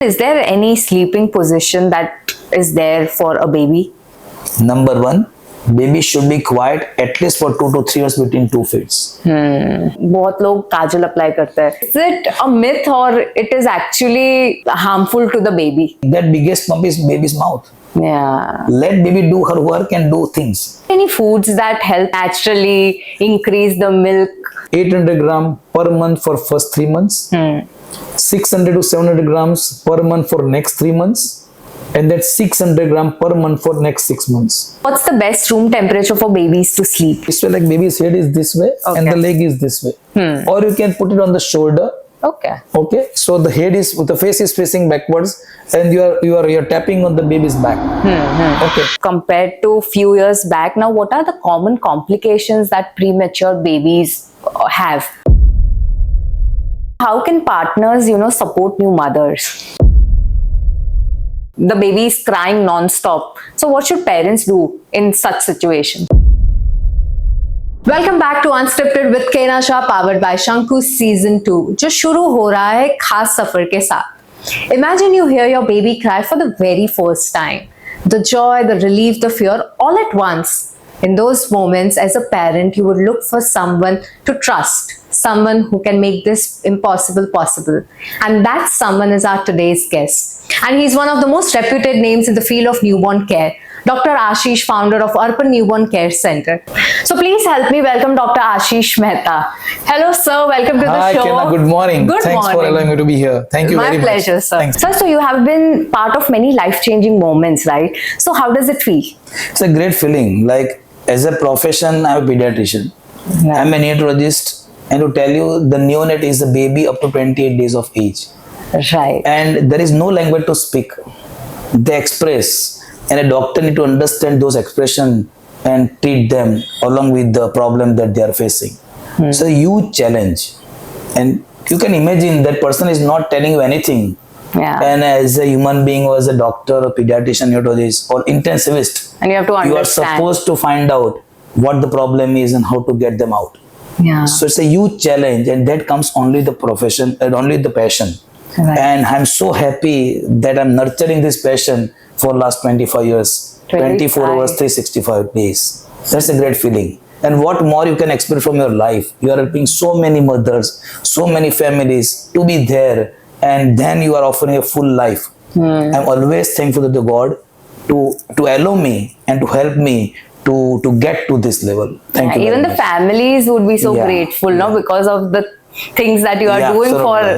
Is there any sleeping position that is there for a baby? Number one, baby should be quiet at least for 2 to 3 hours between 2 feeds. बहुत लोग काजल apply करते हैं. Is it a myth or it is actually harmful to the baby? That biggest pump is baby's mouth. Yeah. Let baby do her work and do things. Any foods that help naturally increase the milk? 800 gram per month for first 3 months. 600 to 700 grams per month for next 3 months. And that's 600 gram per month for next 6 months. What's the best room temperature for babies to sleep? This way, like baby's head is this way and the leg is this way. Or you can put it on the shoulder. Okay. Okay. So the head is, the face is facing backwards and you're tapping on the baby's back. Okay. Compared to few years back, now what are the common complications that premature babies have? How can partners, support new mothers? The baby is crying non-stop. So what should parents do in such situation? Welcome back to Unscripted with Shah, powered by Shankus season 2, जो शुरू हो रहा है खास सफर के साथ. Imagine you hear your baby cry for the very first time. The joy, the relief, the fear, all at once. In those moments, as a parent, you would look for someone to trust, someone who can make this impossible possible. And that someone is our today's guest. And he's one of the most reputed names in the field of newborn care, Dr. Ashish, founder of Urban Newborn Care Center. So please help me welcome Dr. Ashish Mehta. Hello, sir. Welcome to the show. Hi, Kenna. Good morning. Thanks for allowing me to be here. Thank you very much. My pleasure, sir. Thanks. Sir, so you have been part of many life-changing moments, right? So how does it feel? It's a great feeling. Like, as a profession, I'm a pediatrician. I'm a neonatologist. And to tell you, the neonate is a baby up to 28 days of age. Right. And there is no language to speak. They express. And a doctor need to understand those expressions and treat them along with the problem that they are facing. So a huge challenge. And you can imagine that person is not telling you anything. Yeah. And as a human being or as a doctor or pediatrician, neonatologist or intensivist, And you have to understand. you are supposed to find out what the problem is and how to get them out. Yeah. So it's a huge challenge, and that comes only the profession and only the passion. Right. And I'm so happy that I'm nurturing this passion for last 25 years, 24 hours, 365 days. That's a great feeling. And what more you can expect from your life? You are helping so many mothers, so many families to be there, and then you are offering a full life. I'm always thankful to the God to allow me and to help me to get to this level. Thank you. Even the families would be so grateful, no, because of the things that you are doing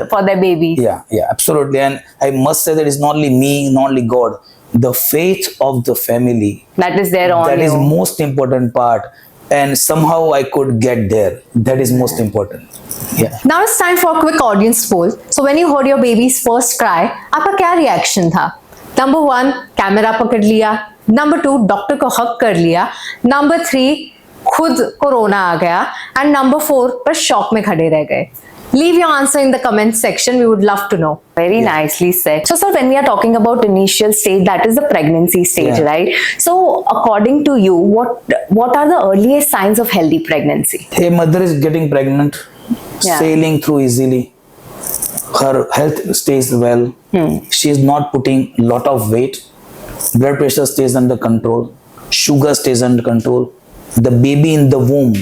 for their babies. Yeah, absolutely. And I must say that it's not only me, not only God, the faith of the family. That is there on That you. is most important part. And somehow I could get there. That is most important. Yeah. Now it's time for a quick audience poll. So when you heard your baby's first cry, आपका क्या reaction था? Number 1, camera पकड़ लिया. Number 2, doctor को हक कर लिया. Number 3, खुद कोरोना आ गया. And Number 4, पर शॉक में खड़े रह गए. Leave your answer in the comment section. We would love to know. Very nicely said. So, sir, when we are talking about initial stage, that is the pregnancy stage, right? So, according to you, what are the earliest signs of healthy pregnancy? A mother is getting pregnant, sailing through easily. Her health stays well. She is not putting lot of weight. Blood pressure stays under control. Sugar stays under control. The baby in the womb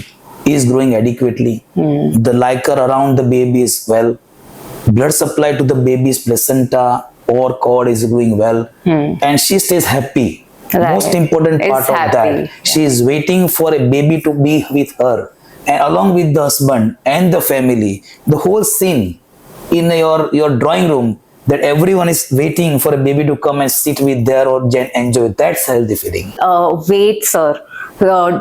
is growing adequately. The liquor around the baby is well. Blood supply to the baby's placenta or cord is doing well. And she stays happy. Right. Most important part of that. She is waiting for a baby to be with her. And along with the husband and the family, the whole scene in your drawing room, that everyone is waiting for a baby to come and sit with there or enjoy. That's healthy feeling. Weight, sir,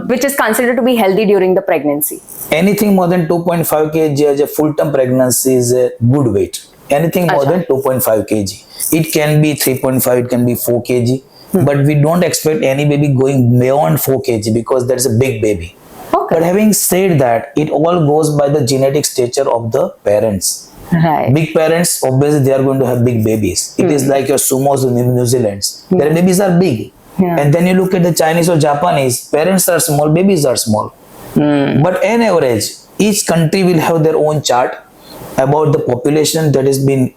which is considered to be healthy during the pregnancy. Anything more than 2.5 kg as a full-term pregnancy is a good weight. Anything more than 2.5 kg. It can be 3.5, it can be 4 kg. But we don't expect any baby going beyond 4 kg because that's a big baby. Okay. But having said that, it all goes by the genetic stature of the parents. Right. Big parents, obviously they are going to have big babies. It is like your sumos in New Zealand. Their babies are big. And then you look at the Chinese or Japanese, parents are small, babies are small. But on average, each country will have their own chart about the population that has been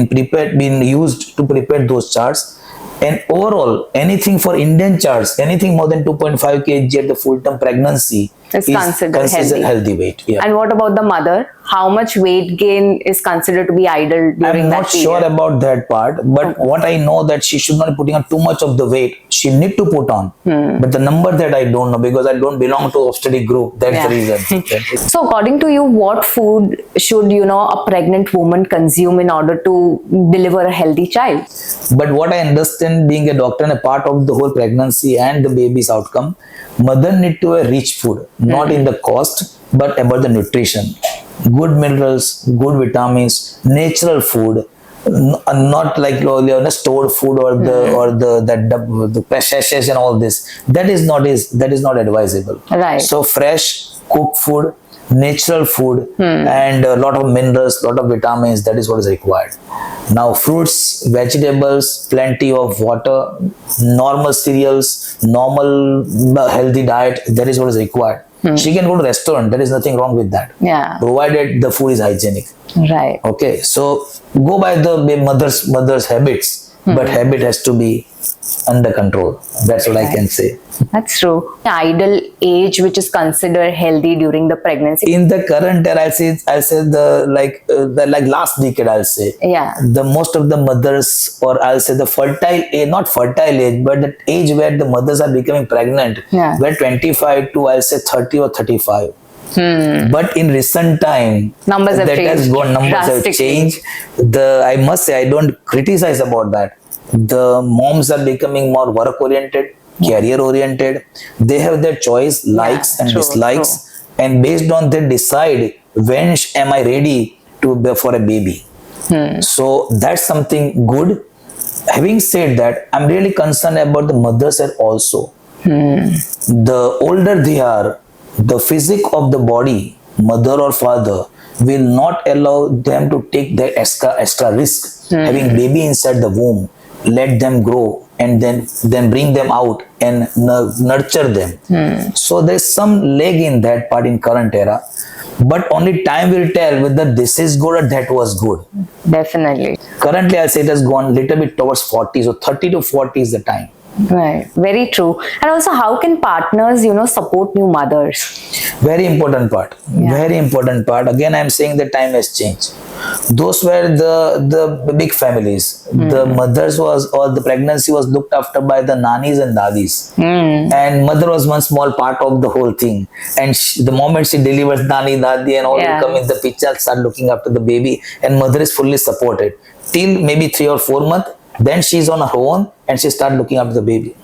prepared, been used to prepare those charts. And overall, anything for Indian charts, anything more than 2.5 kg at the full term pregnancy is considered healthy weight. Yeah. And what about the mother? How much weight gain is considered to be idle during I'm that not period? sure about that part, but what I know that she should not be putting on too much of the weight. She need to put on, but the number that I don't know because I don't belong to obstetric group. That's the reason. So according to you, what food should a pregnant woman consume in order to deliver a healthy child? But what I understand, being a doctor and a part of the whole pregnancy and the baby's outcome, mother need to have rich food, not in the cost, but about the nutrition. Good minerals, good vitamins, natural food, not like stored food or the sachets and all this. That is not advisable. Right. So fresh cooked food, natural food, and a lot of minerals, lot of vitamins. That is what is required. Now fruits, vegetables, plenty of water, normal cereals, normal healthy diet. That is what is required. She can go to restaurant. There is nothing wrong with that. Yeah. Provided the food is hygienic. Right. Okay. So go by the mother's habits, but habit has to be under control. That's what I can say. That's true. The ideal age which is considered healthy during the pregnancy. In the current era, I'll say the last decade. I'll say. Yeah. The most of the mothers, or I'll say the fertile age, not fertile age, but the age where the mothers are becoming pregnant, were 25 to I'll say 30 or 35. But in recent time, numbers have changed. Numbers have changed. I must say, I don't criticize about that. The moms are becoming more work oriented, career oriented. They have their choice, likes and dislikes, and based on they decide when am I ready for a baby. So that's something good. Having said that, I'm really concerned about the mothers also. The older they are, the physique of the body, mother or father, will not allow them to take that extra risk. Having baby inside the womb, let them grow and then bring them out and nurture them. So there's some lag in that part in current era, but only time will tell whether this is good or that was good. Definitely. Currently, I'll say it has gone a little bit towards 40, so 30 to 40 is the time. Right. Very true. And also, how can partners, support new mothers? Very important part. Very important part. Again, I'm saying the time has changed. Those were the big families. The mothers or the pregnancy was looked after by the nannies and dadis. And mother was one small part of the whole thing. And the moment she delivers, nani, dadi and all will come in the picture, start looking after the baby, and mother is fully supported. Till maybe 3 or 4 months, then she's on her own and she start looking after the baby.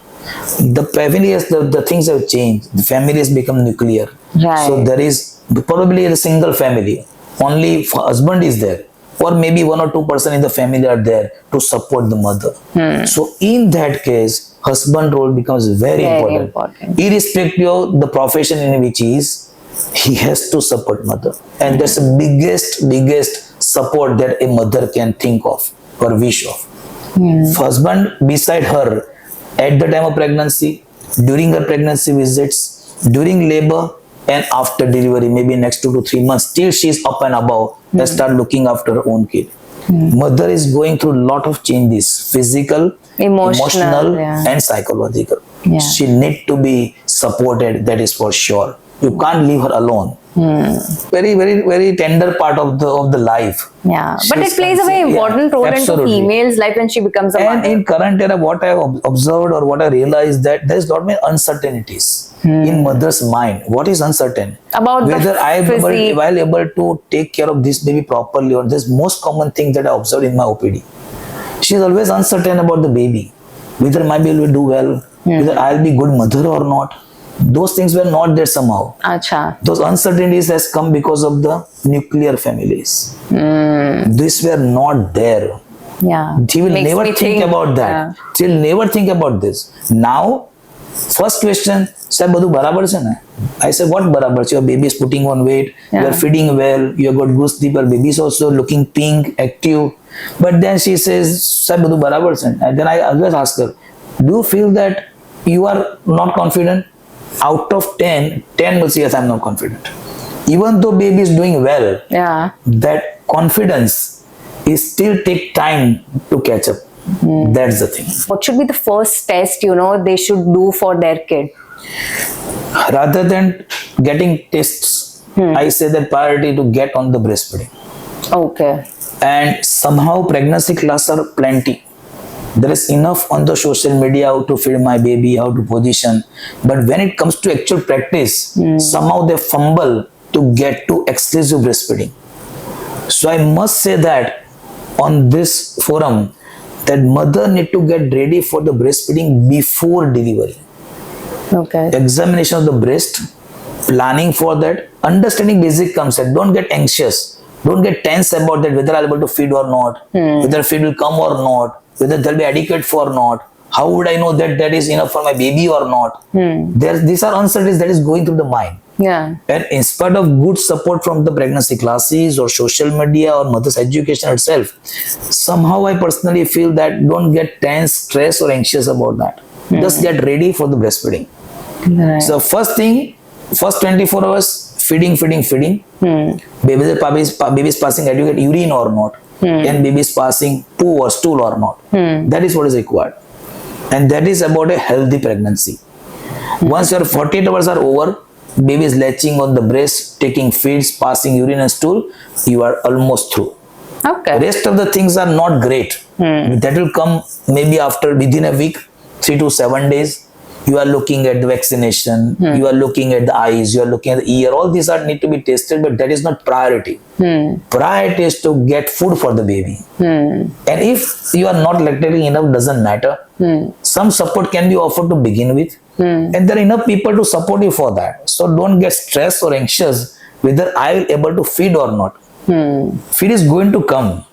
The family the things have changed. The family has become nuclear. Right. So there is probably a single family. Only husband is there, or maybe 1 or 2% in the family are there to support the mother. So in that case, husband role becomes very important. Irrespective of the profession in which he has to support mother, and that's the biggest support that a mother can think of or wish of. Husband beside her at the time of pregnancy, during her pregnancy visits, during labor, and after delivery, maybe next 2 to 3 months, till she's up and above, and start looking after her own kid. Mother is going through a lot of changes, physical, emotional and psychological. She need to be supported, that is for sure. You can't leave her alone. Very tender part of the life. But it plays a very important role into female's life when she becomes a mother. And in current era, what I have observed or what I realized, that there is a lot many uncertainties in mother's mind. What is uncertain? About whether I am able to take care of this baby properly, or this most common thing that I observed in my OPD. She is always uncertain about the baby, whether my baby will do well, whether I will be good mother or not. Those things were not there somehow. Those uncertainties has come because of the nuclear families. These were not there. She will never think about that. She will never think about this. Now, first question, sir, badu barabar se na? I said, what barabar? Your baby is putting on weight, you are feeding well, you have got good sleep, your baby is also looking pink, active. But then she says, sir, badu barabar se na? And then I always ask her, do you feel that you are not confident? Out of 10 will say, yes, I'm not confident. Even though baby is doing well, that confidence is still take time to catch up. That's the thing. What should be the first test, they should do for their kid? Rather than getting tests, I say that priority to get on the breastfeeding. Okay. And somehow pregnancy classes are plenty. There is enough on the social media how to feed my baby, how to position. But when it comes to actual practice, somehow they fumble to get to exclusive breastfeeding. So I must say that on this forum, that mother need to get ready for the breastfeeding before delivery. Okay. Examination of the breast, planning for that, understanding basic concept. Don't get anxious. Don't get tense about that whether I'll be able to feed or not, whether feed will come or not, whether there'll be adequate for or not. How would I know that that is enough for my baby or not? These are uncertainties that is going through the mind. Yeah. And in spite of good support from the pregnancy classes or social media or mother's education itself, somehow I personally feel that don't get tense, stressed or anxious about that. Just get ready for the breastfeeding. Right. So first thing, first 24 hours, feeding. Baby is passing adequate urine or not. And baby is passing poo or stool or not. That is what is required. And that is about a healthy pregnancy. Once your 48 hours are over, baby is latching on the breast, taking feeds, passing urine and stool, you are almost through. Okay. Rest of the things are not great. That will come maybe after within a week, 3 to 7 days. You are looking at the vaccination, you are looking at the eyes, you are looking at the ear. All these are need to be tested, but that is not priority. Priority is to get food for the baby. And if you are not lactating enough, doesn't matter. Some support can be offered to begin with. And there are enough people to support you for that. So don't get stressed or anxious whether I will able to feed or not. Feed is going to come,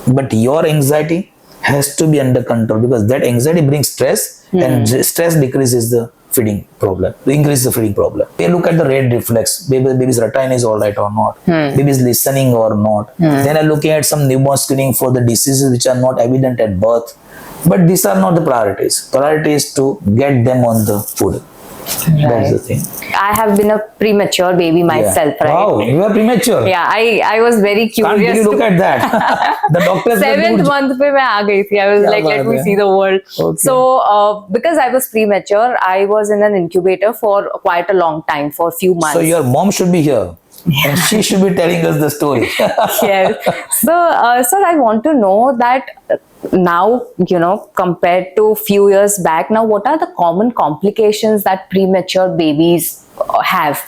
but your anxiety has to be under control, because that anxiety brings stress, and stress decreases the feeding problem, increases the feeding problem. We look at the rate reflex, baby's routine is all right or not, baby is listening or not. Then I'm looking at some newborn screening for the diseases which are not evident at birth. But these are not the priorities. Priority is to get them on the food. That's the thing. I have been a premature baby myself, right? Wow, you are premature. Yeah, I was very curious. Can't really look at that. The doctors 7th month पे मैं आ गई थी. I was like, let me see the world. Okay. So, because I was premature, I was in an incubator for quite a long time, for a few months. So your mom should be here. And she should be telling us the story. Yes. So, sir, I want to know that now, compared to few years back, now what are the common complications that premature babies have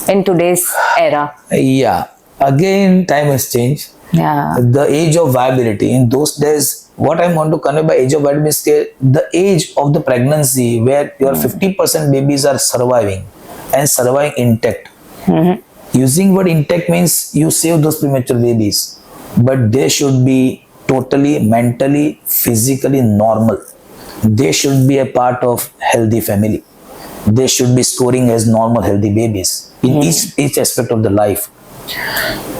in today's era? Yeah. Again, time has changed. Yeah. The age of viability. In those days, what I want to convey by age of viability is the age of the pregnancy where your 50% babies are surviving and surviving intact. Using word intact means you save those premature babies, but they should be totally mentally, physically normal. They should be a part of healthy family. They should be scoring as normal healthy babies in each aspect of the life.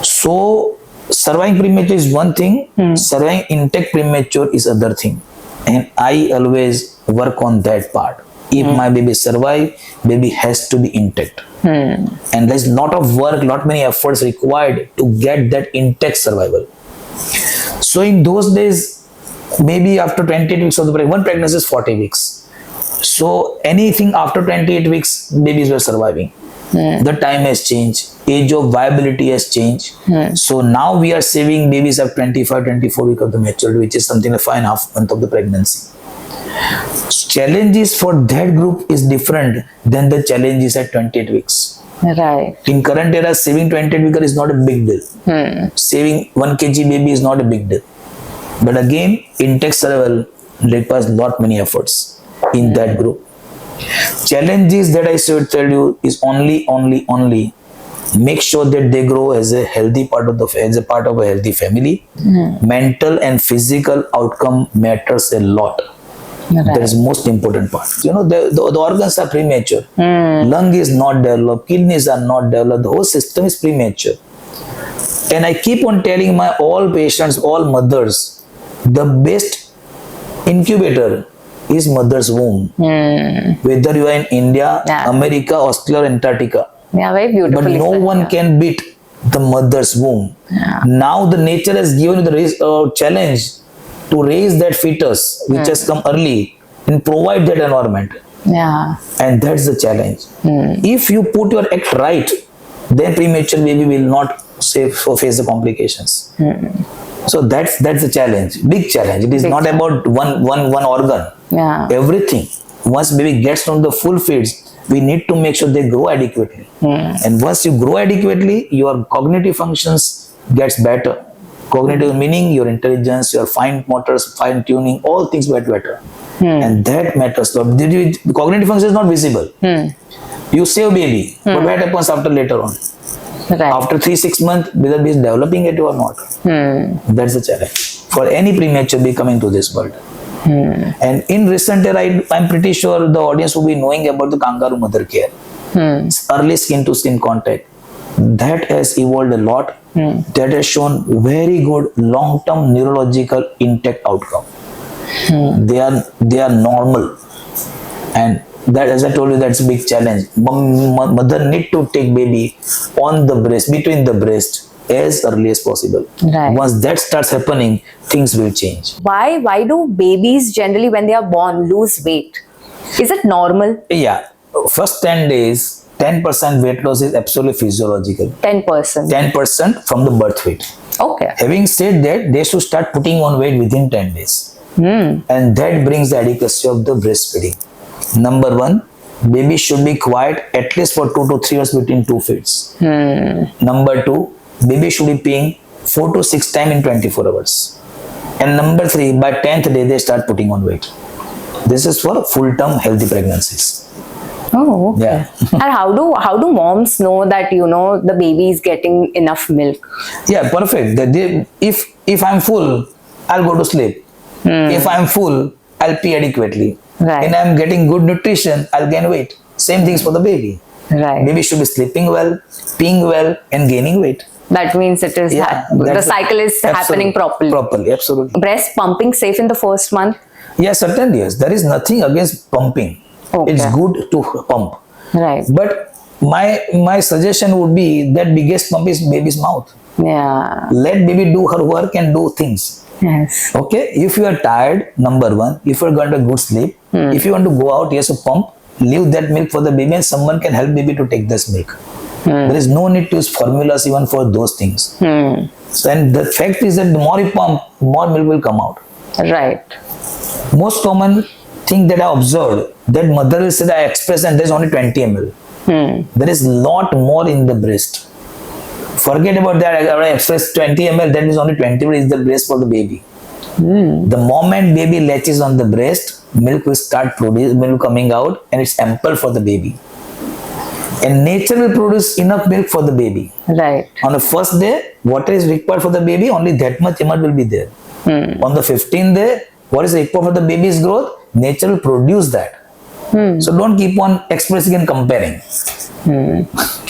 So surviving premature is one thing, surviving intact premature is other thing. And I always work on that part. If my baby survive, baby has to be intact. And there's lot of work, many efforts required to get that intact survival. So in those days, maybe after 28 weeks of the pregnancy, one pregnancy is 40 weeks. So anything after 28 weeks, babies were surviving. The time has changed. Age of viability has changed. So now we are saving babies at 24 weeks of the maturity, which is something like 5.5 months of the pregnancy. Challenges for that group is different than the challenges at 28 weeks. Right. In current era, saving 28 weeks is not a big deal. Saving 1 kg baby is not a big deal. But again, intact survival requires many efforts in that group. Challenges that I should tell you is only make sure that they grow as a healthy part of as a part of a healthy family. Mental and physical outcome matters a lot. Right. That is most important part. The organs are premature. Lung is not developed, kidneys are not developed, the whole system is premature. And I keep on telling my all patients, all mothers, the best incubator is mother's womb. Whether you are in India, America, Australia or Antarctica. Yeah, very beautiful. But no one can beat the mother's womb. Now the nature has given you the challenge to raise that fetus, which has come early, and provide that environment. Yeah. And that's the challenge. If you put your act right, then premature baby will not face the complications. So that's the challenge, big challenge. It is not about one organ. Yeah. Everything. Once baby gets on the full feeds, we need to make sure they grow adequately. And once you grow adequately, your cognitive functions gets better. Cognitive meaning your intelligence, your fine motors, fine tuning, all things get better. And that matters. So the cognitive function is not visible. You save baby, but what happens after later on? Right. After 3-6 months, whether he is developing it or not. That's the challenge for any premature baby coming to this world. And in recent era, I'm pretty sure the audience will be knowing about the kangaroo mother care. Early skin to skin contact. That has evolved a lot. That has shown very good long-term neurological intact outcome. They are normal, and that, as I told you, that's a big challenge. Mother need to take baby on the breast, between the breast, as early as possible. Right. Once that starts happening, things will change. Why do babies generally when they are born lose weight? Is it normal? Yeah, first 10 days, 10% weight loss is absolutely physiological. 10%. 10% from the birth weight. Okay. Having said that, they should start putting on weight within 10 days. And that brings the adequacy of the breastfeeding. Number one, baby should be quiet at least for 2 to 3 hours between 2 feeds. Number two, baby should be peeing 4 to 6 times in 24 hours. And number three, by 10th day, they start putting on weight. This is for full-term healthy pregnancies. Oh, okay. Yeah. And how do moms know that the baby is getting enough milk? Yeah, perfect. If I'm full, I'll go to sleep. If I'm full, I'll pee adequately. Right. And I'm getting good nutrition, I'll gain weight. Same things for the baby. Right. Baby should be sleeping well, peeing well, and gaining weight. That means it is the cycle is happening properly. Properly, absolutely. Breast pumping safe in the first month? Yes, certainly. Yes, there is nothing against pumping. Okay. It's good to pump. Right. But my suggestion would be that biggest pump is baby's mouth. Yeah. Let baby do her work and do things. Yes. Okay, if you are tired, number one, if you are going to good sleep, if you want to go out, yes, to pump, leave that milk for the baby and someone can help baby to take this milk. There is no need to use formulas even for those things. So, and the fact is that the more you pump, more milk will come out. Right. Most common thing that I observed, that mother will say that I express and there is only 20 ml. There is lot more in the breast. Forget about that. I express 20 ml, that means only 20 ml is the breast for the baby. The moment baby latches on the breast, milk will start producing, milk coming out, and it's ample for the baby. And nature will produce enough milk for the baby. Right. On the first day, water is required for the baby, only that much amount will be there. On the 15th day, what is required for the baby's growth? Nature will produce that. So don't keep on expressing and comparing.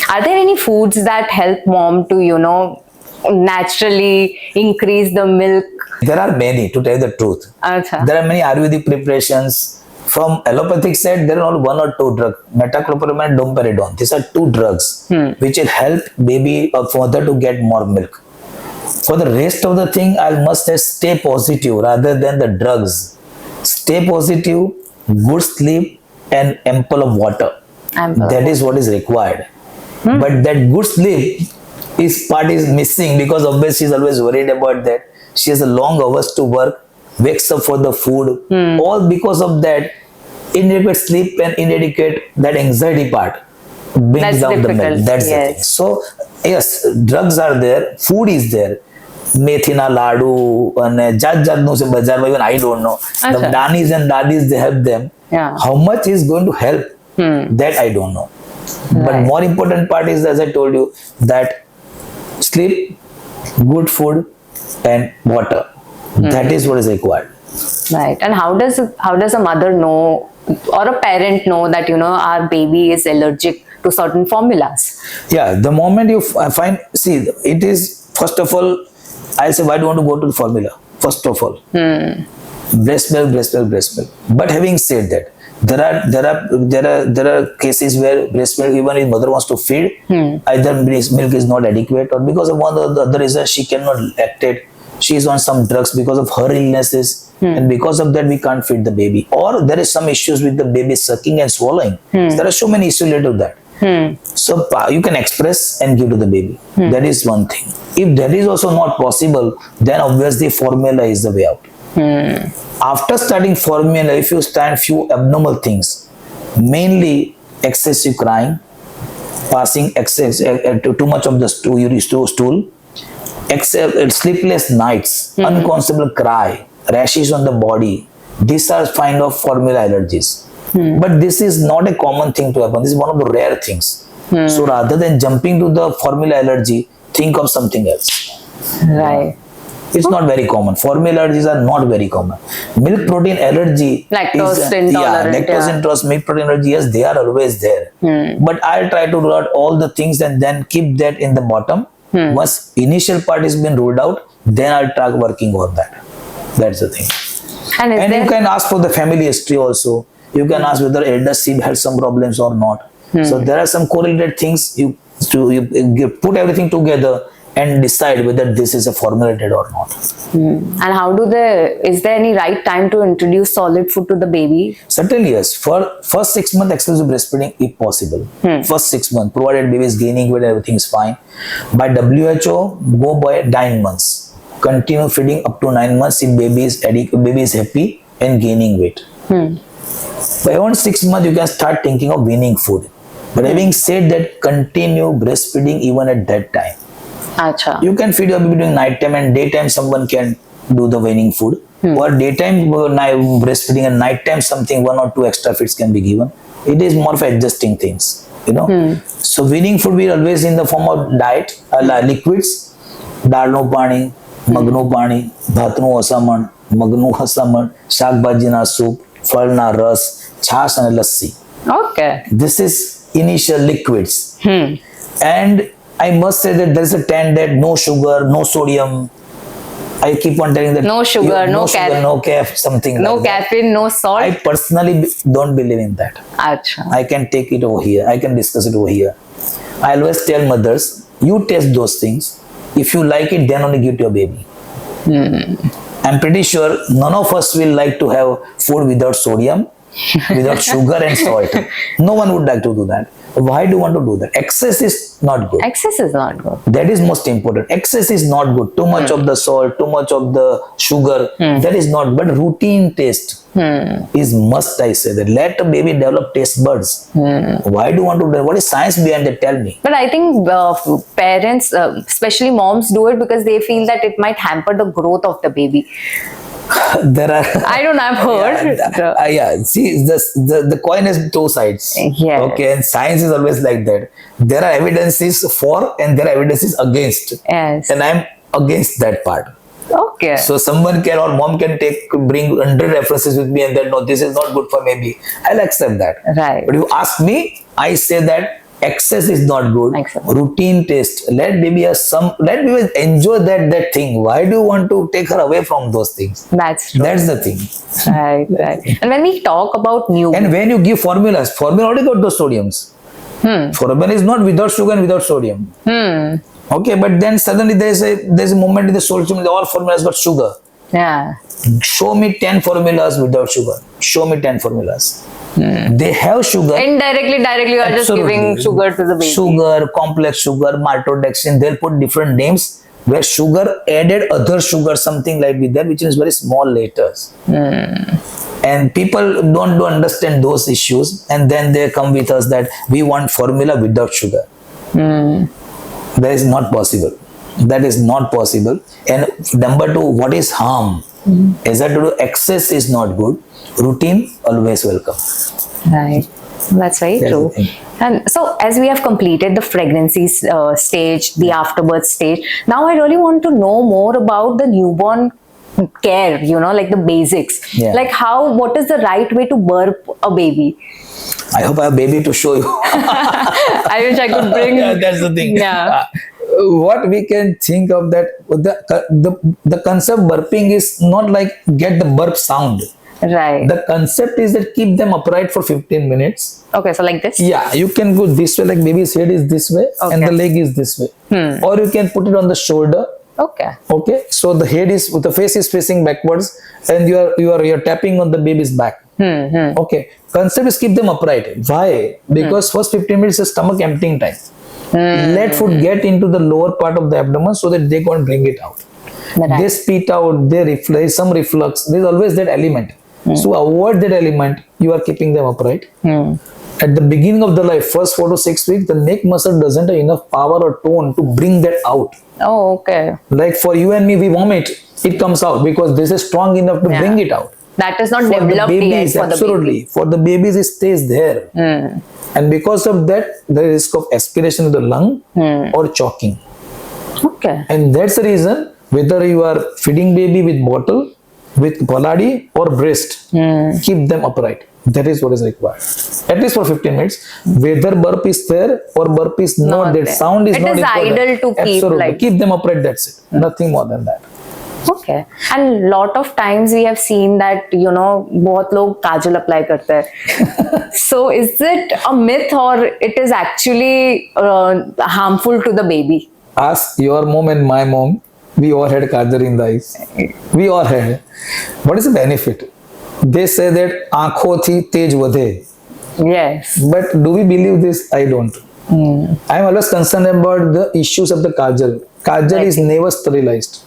Are there any foods that help mom to, naturally increase the milk? There are many, to tell you the truth. Achha. There are many Ayurvedic preparations. From allopathic side, there are only 1 or 2 drugs, metoclopramide and domperidone. These are 2 drugs which will help baby or mother to get more milk. For the rest of the thing, I must say stay positive rather than the drugs. Stay positive, good sleep, and ample of water. That is what is required. But that good sleep is missing because obviously she is always worried about that. She has a long hours to work, wakes up for the food. All because of that inadequate sleep and inadequate that anxiety part brings down the milk. That's the thing. So yes, drugs are there, food is there. Methina ladu and jat no se bazaar, even I don't know. The nanis and dadis, they have them. How much is going to help? That I don't know. But more important part is, as I told you, that sleep, good food, and water. That is what is required. Right. And how does a mother know or a parent know that our baby is allergic to certain formulas? Yeah, the moment you find, see, it is first of all, I'll say, why do you want to go to the formula? First of all, breast milk, breast milk, breast milk. But having said that, There are cases where breast milk, even if mother wants to feed, either breast milk is not adequate, or because of one or the other reason she cannot lactate. She is on some drugs because of her illnesses, and because of that we can't feed the baby. Or there is some issues with the baby sucking and swallowing. So there are so many issues related to that. So you can express and give to the baby. That is one thing. If that is also not possible, then obviously formula is the way out. After starting formula, if you start few abnormal things, mainly excessive crying, passing too much of the stool, sleepless nights, uncontrollable cry, rashes on the body, these are kind of formula allergies. But this is not a common thing to happen. This is one of the rare things. So rather than jumping to the formula allergy, think of something else. Right. It's not very common. Formula allergies are not very common. Milk protein allergy, Lactose intolerant. Lactose intolerant, milk protein allergy, yes, they are always there. But I'll try to rule out all the things and then keep that in the bottom. Once initial part has been ruled out, then I'll try working on that. That's the thing. And you can ask for the family history also. You can ask whether elder sibling had some problems or not. So there are some correlated things. You put everything together and decide whether this is a formulated or not. And how is there any right time to introduce solid food to the baby? Certainly yes. For first 6 months exclusive breastfeeding if possible. First 6 months, provided baby is gaining weight, everything is fine. By WHO, go by 9 months. Continue feeding up to 9 months if baby is happy and gaining weight. Beyond 6 months, you can start thinking of weaning food. But having said that, continue breastfeeding even at that time. Achha. You can feed your baby during night time, and daytime someone can do the weaning food. Or daytime breastfeeding and night time something 1 or 2 extra feeds can be given. It is more of adjusting things, you know. So weaning food will always in the form of diet, liquids, dal no pani, mag no pani, bhat no asaman, mag no asaman, shakbhaji na soup, fal na ras, chas and lassi. Okay. This is initial liquids. And I must say that there is a trend that no sugar, no sodium. I keep on telling that no sugar, no caffeine, no caffeine, something no like caffeine, no salt. I personally don't believe in that. Achha. I can take it over here. I can discuss it over here. I always tell mothers, you taste those things. If you like it, then only give it to your baby. I'm pretty sure none of us will like to have food without sodium, without sugar and salt. No one would like to do that. Why do you want to do that? Excess is not good. Excess is not good. That is most important. Excess is not good. Too much of the salt, too much of the sugar, that is not. But routine taste is must, I say that. Let a baby develop taste buds. Why do you want to do that? What is science behind it? Tell me. But I think parents, especially moms, do it because they feel that it might hamper the growth of the baby. There are I've heard. See, the coin has two sides. Yes. Okay, and science is always like that. There are evidences for and there are evidences against. Yes. And I'm against that part. Okay. So someone can or mom can bring 100 references with me and that no, this is not good for baby. I'll accept that. Right. But if you ask me, I say that excess is not good. Excellent. Routine taste. Let baby enjoy that thing. Why do you want to take her away from those things? That's true. That's the thing. Right. And when we talk about And when you give formulas, formula already got those sodiums. Formula is not without sugar and without sodium. Okay, but then suddenly there's a moment in the sodium, all formulas got sugar. Yeah. Show me 10 formulas without sugar. Show me 10 formulas. They have sugar. Indirectly, directly, you are just giving sugar to the baby. Sugar, complex sugar, maltodextrin. They'll put different names where sugar added other sugar, something like with that, which is very small letters. And people don't understand those issues, and then they come with us that we want formula without sugar. That is not possible. That is not possible. And number 2, what is harm? As I told you, excess is not good. Routine, always welcome. Right. That's very true. And so, as we have completed the pregnancy stage, the afterbirth stage, now I really want to know more about the newborn care, like the basics. Yeah. Like what is the right way to burp a baby? I hope I have a baby to show you. I wish I could bring. Yeah, that's the thing. Yeah. What we can think of that, the concept burping is not like get the burp sound. Right. The concept is that keep them upright for 15 minutes. Okay, so like this? Yeah, you can go this way, like baby's head is this way and the leg is this way. Or you can put it on the shoulder. Okay. Okay, so the face is facing backwards and you're tapping on the baby's back. Okay, concept is keep them upright. Why? Because first 15 minutes is stomach emptying time. Let food get into the lower part of the abdomen so that they can't bring it out. Right. They spit out, they reflux, some reflux. There's always that element. So avoid that element. You are keeping them upright. At the beginning of the life, first 4 to 6 weeks, the neck muscle doesn't have enough power or tone to bring that out. Oh, okay. Like for you and me, we vomit, it comes out because this is strong enough to bring it out. That is not For the developed babies, yet for absolutely. the baby. For the babies, it stays there. And because of that, there is risk of aspiration of the lung or choking. Okay. And that's the reason whether you are feeding baby with bottle, with paladi or breast, keep them upright. That is what is required. At least for 15 minutes. Whether burp is there or burp is not there. Sound is It not is important. idle to keep, Absolutely. like- Keep them upright, that's it. Nothing more than that. Okay. And lot of times we have seen that, बहुत लोग काजल apply करते हैं. So is it a myth or it is actually harmful to the baby? Ask your mom and my mom. We all had kajal in the eyes. We all had. What is the benefit? They say that आँखों थी तेज वधे. Yes. But do we believe this? I don't. I am always concerned about the issues of the kajal. Kajal is never sterilized.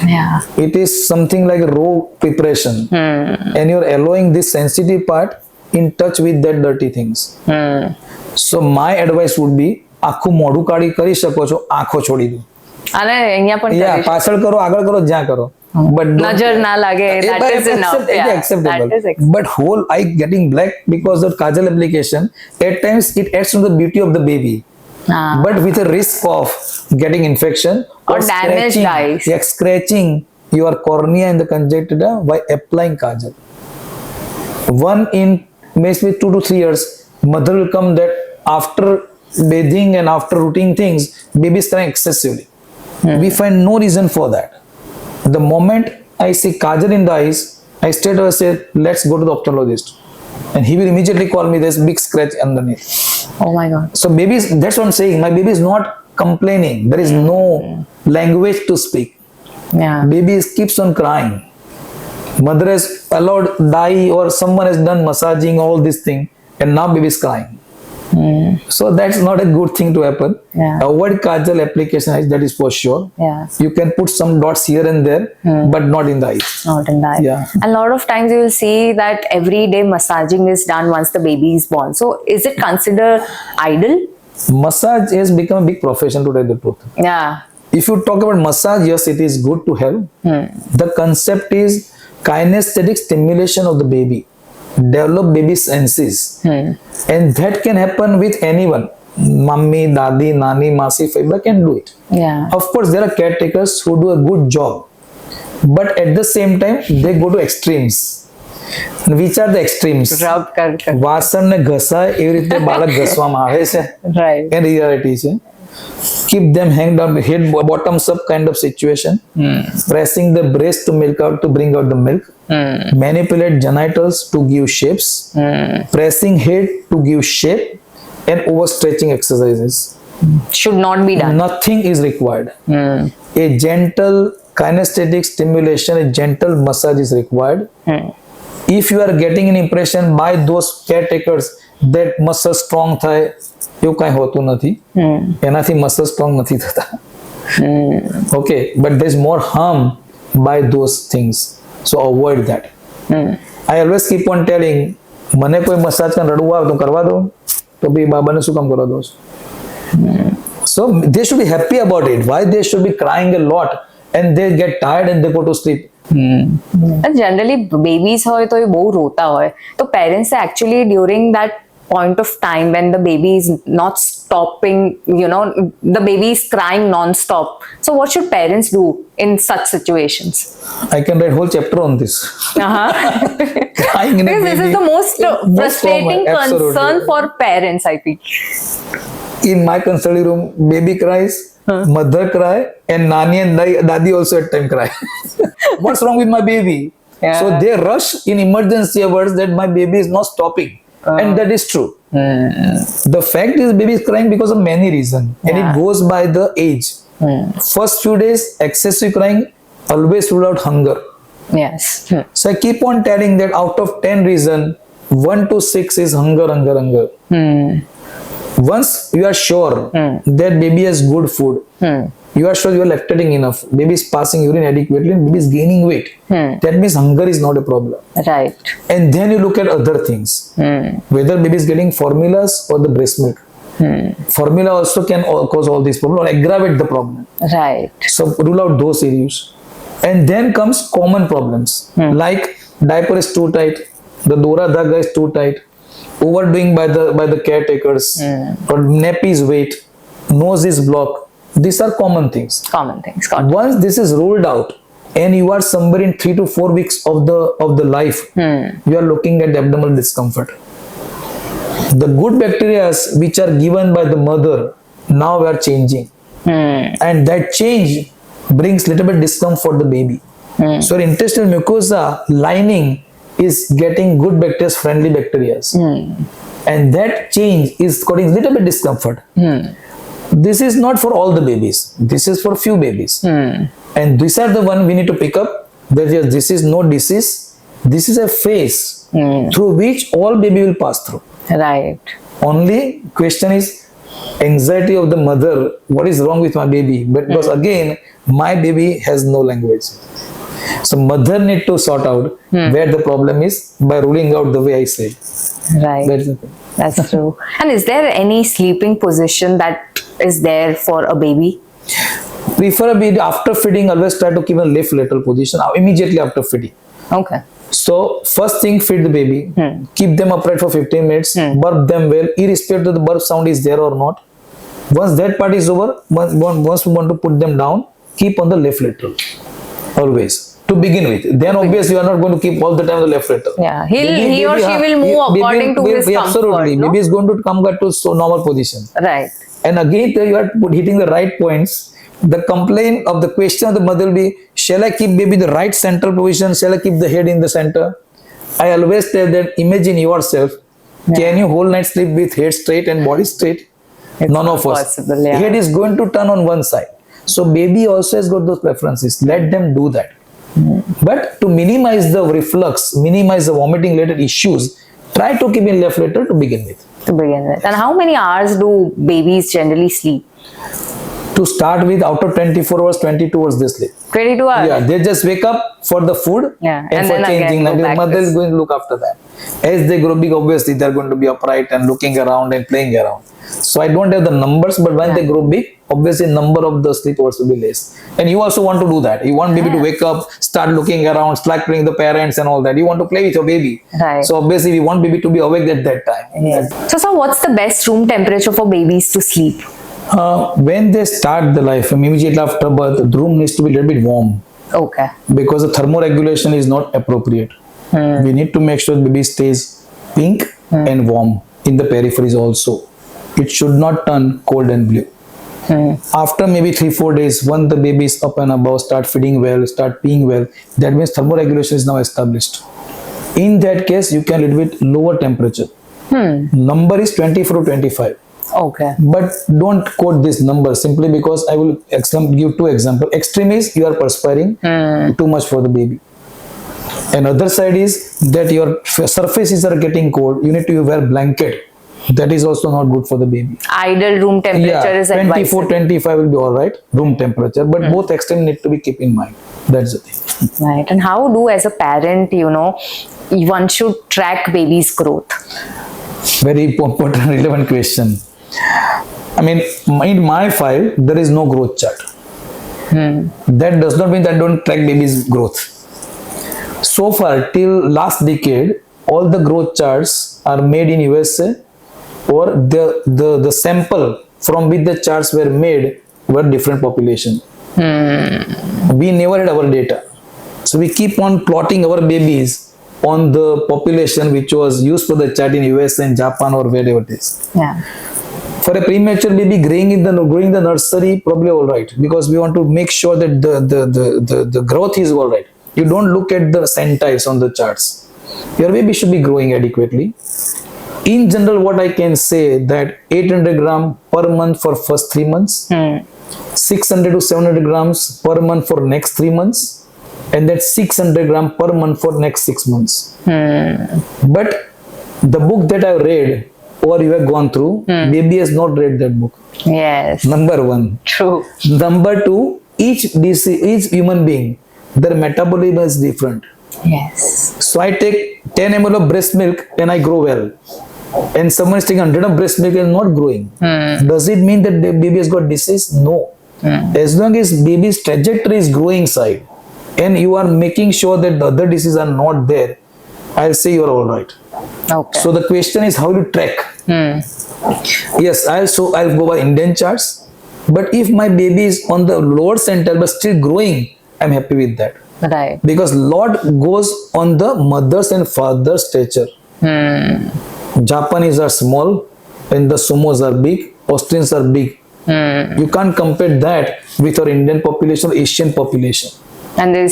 Yeah. It is something like raw preparation. And you're allowing this sensitive part in touch with that dirty things. So my advice would be આખું મોઢું કાઢી કરી શકો છો, આંખો છોડી દો. અને અહીંયા પણ Yeah, પાછળ કરો, આગળ કરો, જ્યાં કરો. But નજર ના લાગે. That is enough. Yeah. acceptable. That is acceptable. But whole eye getting black because of kajal application, at times it adds to the beauty of the baby. But with a risk of getting infection Or damaged scratching, eyes. scratching your cornea and the conjunctiva by applying kajal. One in maybe 2 to 3 years, mother will come that after bathing and after routine things, baby is crying excessively. We find no reason for that. The moment I see kajal in the eyes, I straight away say, let's go to the ophthalmologist. And he will immediately call me, there's big scratch underneath. Oh my God. So babies, that's what I'm saying. My baby is not complaining. There is no language to speak. Yeah. Baby keeps on crying. Mother has allowed dye or someone has done massaging, all this thing. And now baby is crying. So that's not a good thing to happen. Yeah. Avoid kajal application, that is for sure. Yeah. You can put some dots here and there, but not in the eyes. Not in that. Yeah. And a lot of times you will see that everyday massaging is done once the baby is born. So is it considered idle? Massage has become a big profession, to tell the truth. Yeah. If you talk about massage, yes, it is good to have. The concept is kinesthetic stimulation of the baby. Develop baby senses. And that can happen with anyone. Mummy, dadi, nani, masi, faiba can do it. Yeah. Of course, there are caretakers who do a good job. But at the same time, they go to extremes. And which are the extremes? Rub kar. વાસણ ને ઘસાય એવી રીતે બાળક ઘસવામાં આવે છે. Right. And reality છે. Keep them hang down, head bottoms up kind of situation. Pressing the breast to milk out to bring out the milk. Manipulate genitals to give shapes. Pressing head to give shape. And overstretching exercises. Should not be done. Nothing is required. A gentle kinesthetic stimulation, a gentle massage is required. If you are getting an impression by those caretakers that muscle strong થાય, એવું કાંઈ હોતું નથી. એનાથી muscle strong નથી થતા. Okay, but there is more harm by those things. So avoid that. I always keep on telling, મને કોઈ મસાજ કાં રડવું આવે તો કરવા દો, તો ભાઈ બાબાને શું કામ કરવા દો છો? So they should be happy about it. Why they should be crying a lot and they get tired and they go to sleep? Generally babies હોય તો એ બહુ રોતા હોય, તો parents actually during that point of time when the baby is not stopping, the baby is crying non-stop, so what should parents do in such situations? I can write whole chapter on this. Crying in a Because this is baby the most frustrating common. Absolutely. concern for parents, I think. In my consulting room, baby cries, mother cry, and nani and dadi also at time cry. What's wrong with my baby? Yeah. So they rush in emergency hours that my baby is not stopping. And that is true. The fact is baby is crying because of many reasons. And it goes by the age. First few days, excessive crying, always rule out hunger. Yes. So I keep on telling that out of 10 reasons, 1 to 6 is hunger. Once you are sure that baby has good food, you are sure you are lactating enough, baby is passing urine adequately, and baby is gaining weight, that means hunger is not a problem. Right. And then you look at other things, whether baby is getting formulas or the breast milk. Formula also can cause all these problems or aggravate the problem. Right. So rule out those areas. And then comes common problems like diaper is too tight, the dora dhaga is too tight, overdoing by the caretakers, or nappy is weight, nose is blocked. These are common things. Common things. Got it. Once this is ruled out and you are somewhere in 3 to 4 weeks of the life, you are looking at abdominal discomfort. The good bacteria which are given by the mother now are changing, and that change brings little bit discomfort for the baby. So intestinal mucosa lining is getting good bacteria, friendly bacteria, and that change is causing little bit discomfort. This is not for all the babies. This is for few babies, and these are the one we need to pick up. That yes, this is no disease. This is a phase through which all baby will pass through. Right. Only question is anxiety of the mother. What is wrong with my baby? But because again, my baby has no language. So mother need to sort out where the problem is by ruling out the way I say. Right. That's the thing. That's true. And is there any sleeping position that is there for a baby? Preferably after feeding, always try to keep a left lateral position immediately after feeding. Okay. So first thing, feed the baby, keep them upright for 15 minutes, burp them well, irrespective of the burp sound is there or not. Once that part is over, once we want to put them down, keep on the left lateral, always, to begin with. Then obviously you are not going to keep all the time the left lateral. Yeah, he or she will move according to his comfort. Absolutely, No? baby is going to come back to normal position. Right. And again, you are hitting the right points. The complaint of the question of the mother will be, shall I keep baby the right central position? Shall I keep the head in the center? I always tell that, imagine yourself. Can you whole night sleep with head straight and body straight? None of us. Possible, yeah. Head is going to turn on one side. So baby also has got those preferences. Let them do that. But to minimize the reflux, minimize the vomiting related issues, try to keep in left lateral to begin with. And how many hours do babies generally sleep? To start with, out of 24 hours, 22 hours they sleep. 22 hours? Yeah, they just wake up for the food and for then changing. again, The mother is going to look after that. As they grow big, obviously, they're going to be upright and looking around and playing around. So I don't have the numbers, but when they grow big, obviously number of the sleep hours will be less. And you also want to do that. You want baby to wake up, start looking around, start playing the parents and all that. You want to play with your baby. Right. So obviously we want baby to be awake at that time. Yes. So what's the best room temperature for babies to sleep? When they start the life, immediately after birth, the room needs to be a little bit warm. Okay. Because the thermoregulation is not appropriate. We need to make sure the baby stays pink and warm in the peripheries also. It should not turn cold and blue. After maybe 3-4 days, when the baby is up and above, start feeding well, start peeing well, that means thermoregulation is now established. In that case, you can a little bit lower temperature. Number is 24 to 25. Okay. But don't quote this number simply because I will give 2 examples. Extreme is you are perspiring too much for the baby. And other side is that your surfaces are getting cold. You need to wear blanket. That is also not good for the baby. Ideal room temperature is 24, 25 will be all right, room temperature. But both extreme need to be kept in mind. That's the thing. Right. And how do, as a parent, one should track baby's growth? Very important, relevant question. I mean, in my file, there is no growth chart. That does not mean that I don't track baby's growth. So far, till last decade, all the growth charts are made in USA, or the sample from which the charts were made were different population. We never had our data. So we keep on plotting our babies on the population which was used for the chart in US and Japan or wherever it is. Yeah. For a premature baby growing in the nursery, probably all right, because we want to make sure that the growth is all right. You don't look at the centiles on the charts. Your baby should be growing adequately. In general, what I can say that 800 gram per month for first 3 months, 600 to 700 grams per month for next 3 months, and that 600 gram per month for next 6 months. But the book that I've read or you have gone through, baby has not read that book. Yes. Number one. True. Number two, each human being, their metabolism is different. Yes. So I take 10 ml of breast milk and I grow well. And someone is taking 100 of breast milk and not growing. Does it mean that the baby has got disease? No. As long as baby's trajectory is growing side and you are making sure that the other diseases are not there, I'll say you're all right. Okay. So the question is how you track. Yes, I'll go by Indian charts. But if my baby is on the lower centile but still growing, I'm happy with that. Right. Because lot goes on the mother's and father's stature. Japanese are small and the Sumos are big, Austrians are big. You can't compare that with our Indian population or Asian population. And then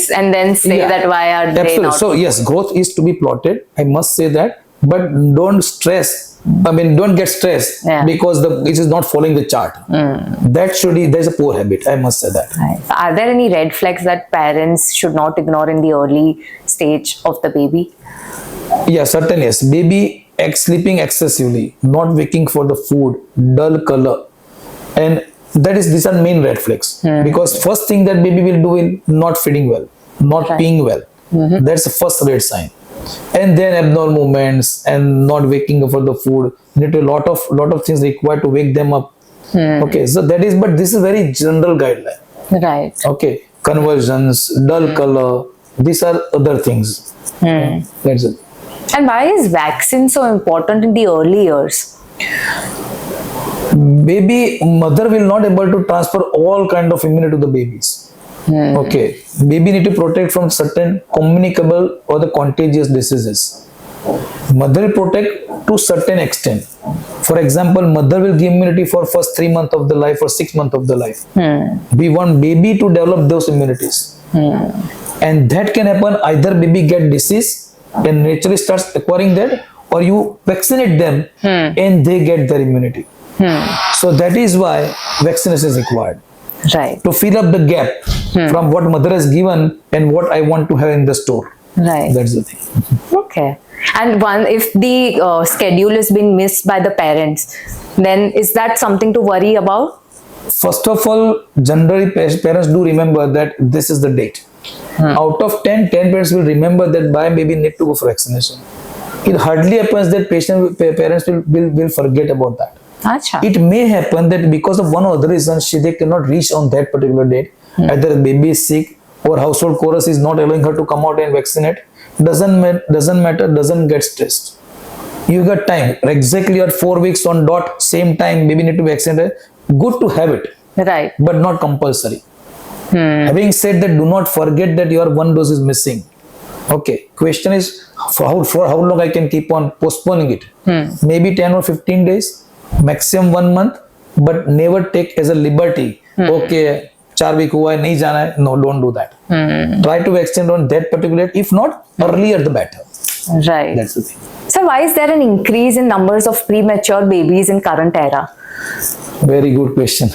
say that why are they Absolutely. not? So yes, growth is to be plotted. I must say that, but don't stress. I mean, don't get stressed because it is not following the chart. There's a poor habit. I must say that. Right. So are there any red flags that parents should not ignore in the early stage of the baby? Yeah, certainly yes. Baby sleeping excessively, not waking for the food, dull color, and these are main red flags. Because first thing that baby will do is not feeding well, not peeing well. That's the first red sign. And then abnormal movements and not waking up for the food. Need a lot of things required to wake them up. Okay, so but this is very general guideline. Right. Okay, conversions, dull color, these are other things. That's it. And why is vaccine so important in the early years? Baby mother will not able to transfer all kind of immunity to the babies. Okay, baby need to protect from certain communicable or the contagious diseases. Mother will protect to certain extent. For example, mother will give immunity for first 3 months of the life or 6 months of the life. We want baby to develop those immunities. And that can happen either baby get disease and naturally starts acquiring that, or you vaccinate them and they get their immunity. So that is why vaccination is required. Right. To fill up the gap from what mother has given and what I want to have in the store. Right. That's the thing. Okay. And if the schedule is being missed by the parents, then is that something to worry about? First of all, generally parents do remember that this is the date. Out of 10 parents will remember that by baby need to go for vaccination. It hardly happens that parents will forget about that. Achha. It may happen that because of one or other reason they cannot reach on that particular date. Either the baby is sick or household chorus is not allowing her to come out and vaccinate. Doesn't matter, doesn't get stressed. You got time. Exactly at 4 weeks on dot, same time baby need to vaccinate. Good to have it. Right. But not compulsory. Having said that, do not forget that your one dose is missing. Okay. Question is for how long I can keep on postponing it. Maybe 10 or 15 days, maximum 1 month, but never take as a liberty. Okay, 4 week hua hai, nahi jana hai. No, don't do that. Try to extend on that particular. If not, earlier the better. Right. That's the thing. So why is there an increase in numbers of premature babies in current era? Very good question.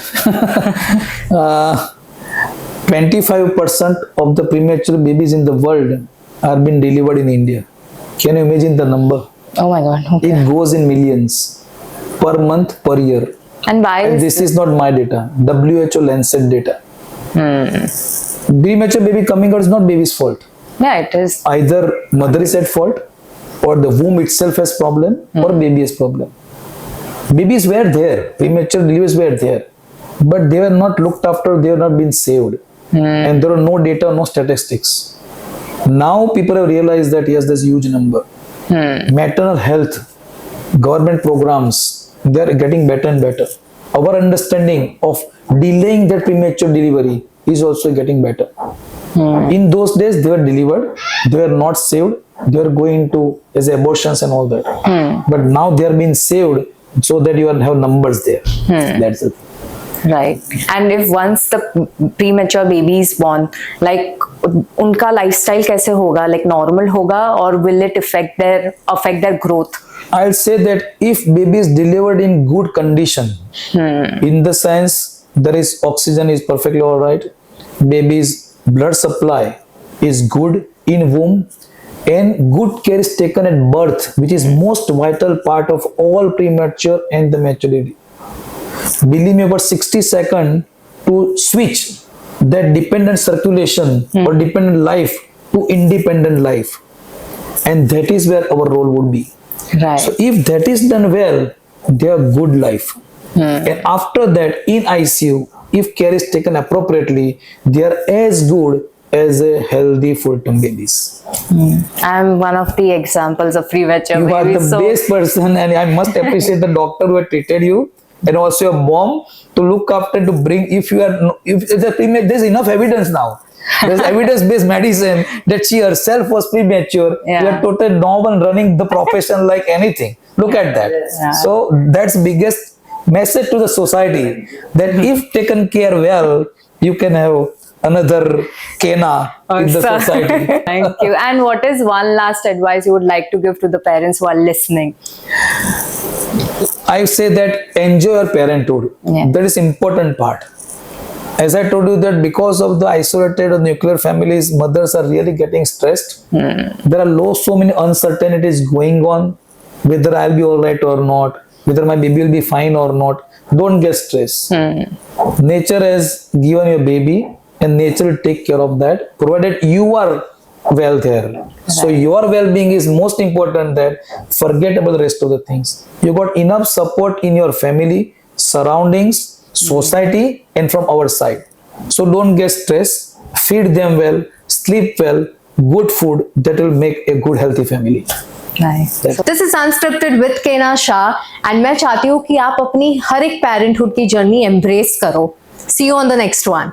25% of the premature babies in the world are being delivered in India. Can you imagine the number? Oh my God. Okay. It goes in millions per month, per year. And why? And this is not my data. WHO Lancet data. Premature baby coming out is not baby's fault. Yeah, it is. Either mother is at fault, or the womb itself has problem, or baby has problem. Babies were there, premature deliveries were there, but they were not looked after, they were not been saved. And there are no data, no statistics. Now people have realized that yes, there's a huge number. Maternal health, government programs, they are getting better and better. Our understanding of delaying that premature delivery is also getting better. In those days, they were delivered, they were not saved, they were going to as abortions and all that. But now they are being saved so that you have numbers there. That's it. Right. And if once the premature baby is born, like उनका lifestyle कैसे होगा? Like normal होगा, or will it affect their growth? I'll say that if baby is delivered in good condition, in the sense there is oxygen is perfectly all right, baby's blood supply is good in womb, and good care is taken at birth, which is most vital part of all premature and the maturity. Believe me, about 60 seconds to switch that dependent circulation or dependent life to independent life, and that is where our role would be. Right. So if that is done well, they are good life. And after that, in ICU, if care is taken appropriately, they are as good as a healthy full-term babies. I'm one of the examples of premature You are babies. the best person, and I must appreciate the doctor who had treated you, and also your mom to look after, to bring. If there's enough evidence now. There's evidence-based medicine that she herself was premature. Yeah. You are totally normal, running the profession like anything. Look at that. Yeah. So that's biggest message to the society, that if taken care well, you can have another Kena in the society. Thank you. And what is one last advice you would like to give to the parents who are listening? I say that enjoy your parenthood. Yeah. That is important part. As I told you that because of the isolated or nuclear families, mothers are really getting stressed. There are so many uncertainties going on, whether I'll be all right or not, whether my baby will be fine or not. Don't get stressed. Nature has given you a baby, and nature will take care of that, provided you are well there. Right. So your well-being is most important. That forget about the rest of the things. You got enough support in your family, surroundings, society, and from our side. So don't get stressed. Feed them well, sleep well, good food, that will make a good healthy family. Nice. So this is Unscripted with Kena Shah, and मैं चाहती हूँ कि आप अपनी हर एक parenthood की journey embrace करो. See you on the next one.